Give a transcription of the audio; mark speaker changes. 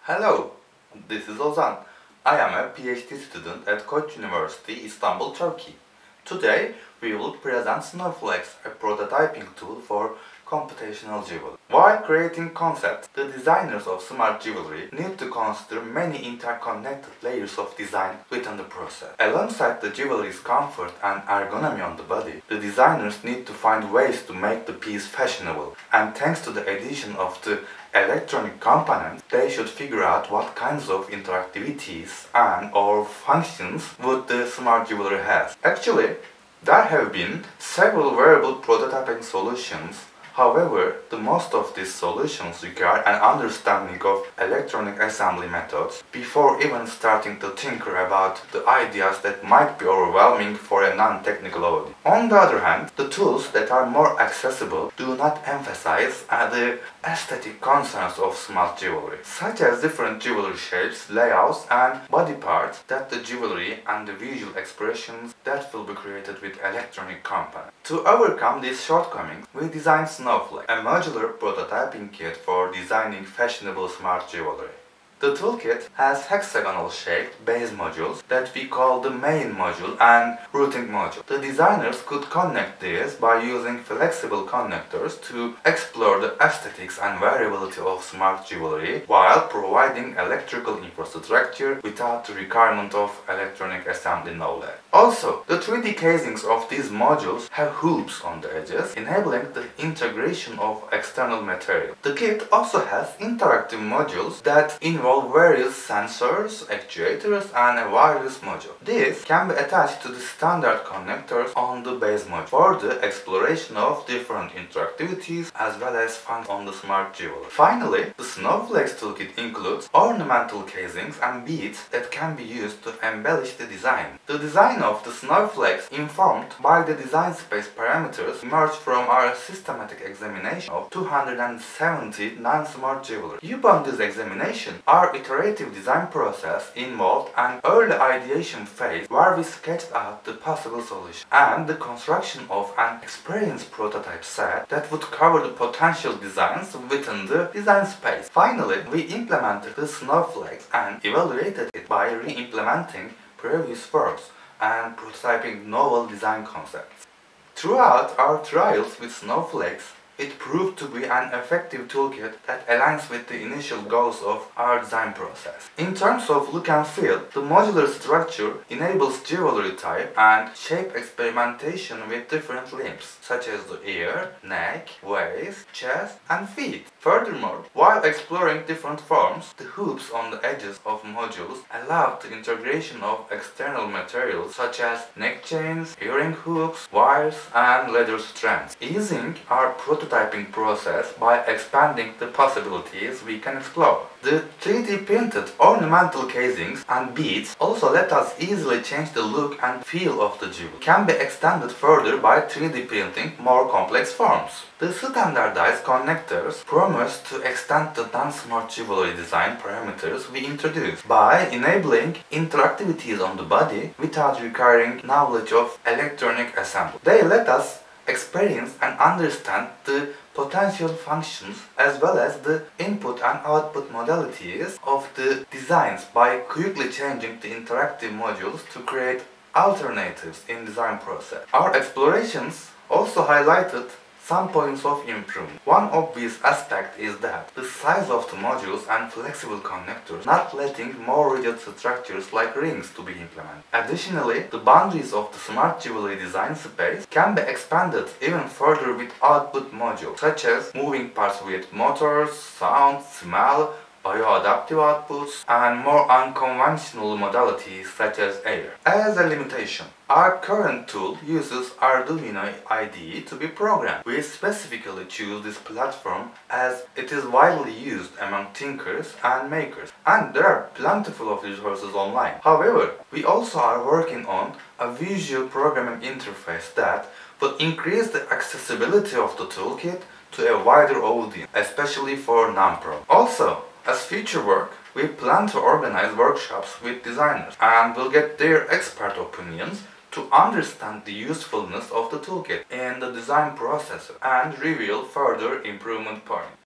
Speaker 1: Hello, this is Ozan. I am a PhD student at Koç University, Istanbul, Turkey. Today, we will present Snowflakes, a prototyping tool for computational jewelry. While creating concepts, the designers of smart jewelry need to consider many interconnected layers of design within the process. Alongside the jewelry's comfort and ergonomy on the body, the designers need to find ways to make the piece fashionable. And thanks to the addition of the electronic components, they should figure out what kinds of interactivities and/or functions would the smart jewelry have. Actually, there have been several variable prototyping solutions. However, the most of these solutions require an understanding of electronic assembly methods before even starting to tinker about the ideas that might be overwhelming for a non-technical audience. On the other hand, the tools that are more accessible do not emphasize the aesthetic concerns of smart jewelry, such as different jewelry shapes, layouts, and body parts that the jewelry and the visual expressions that will be created with electronic components. To overcome these shortcomings, we designed Snowflake, a modular prototyping kit for designing fashionable smart jewelry. The toolkit has hexagonal-shaped base modules that we call the main module and routing module. The designers could connect these by using flexible connectors to explore the aesthetics and variability of smart jewelry while providing electrical infrastructure without the requirement of electronic assembly knowledge. Also, the 3D casings of these modules have hoops on the edges, enabling the integration of external material. The kit also has interactive modules that involve various sensors, actuators, and a wireless module. These can be attached to the standard connectors on the base module for the exploration of different interactivities as well as fun on the smart jewelry. Finally, the Snowflakes toolkit includes ornamental casings and beads that can be used to embellish the design. The design of the Snowflakes, informed by the design space parameters, emerged from our systematic examination of 270 non-smart jewelry. Upon this examination, our iterative design process involved an early ideation phase where we sketched out the possible solution and the construction of an experienced prototype set that would cover the potential designs within the design space. Finally, we implemented the Snowflakes and evaluated it by re-implementing previous works and prototyping novel design concepts. Throughout our trials with Snowflakes, it proved to be an effective toolkit that aligns with the initial goals of our design process. In terms of look and feel, the modular structure enables jewelry type and shape experimentation with different limbs, such as the ear, neck, waist, chest, and feet. Furthermore, while exploring different forms, the hoops on the edges of modules allowed the integration of external materials such as neck chains, earring hooks, wires, and leather strands, easing our prototyping process by expanding the possibilities we can explore. The 3D printed ornamental casings and beads also let us easily change the look and feel of the jewel. Can be extended further by 3D printing more complex forms. The standardized connectors promise to extend the non-smart jewelry design parameters we introduced by enabling interactivities on the body without requiring knowledge of electronic assembly. They let us experience and understand the potential functions as well as the input and output modalities of the designs by quickly changing the interactive modules to create alternatives in design process. Our explorations also highlighted some points of improvement. One obvious aspect is that the size of the modules and flexible connectors, not letting more rigid structures like rings to be implemented. Additionally, the boundaries of the smart jewelry design space can be expanded even further with output modules, such as moving parts with motors, sound, smell, bioadaptive outputs, and more unconventional modalities such as air. As a limitation, our current tool uses Arduino IDE to be programmed. We specifically choose this platform as it is widely used among thinkers and makers, and there are plentiful of resources online. However, we also are working on a visual programming interface that will increase the accessibility of the toolkit to a wider audience, especially for non-pro. Also, as future work, we plan to organize workshops with designers and will get their expert opinions to understand the usefulness of the toolkit in the design process and reveal further improvement points.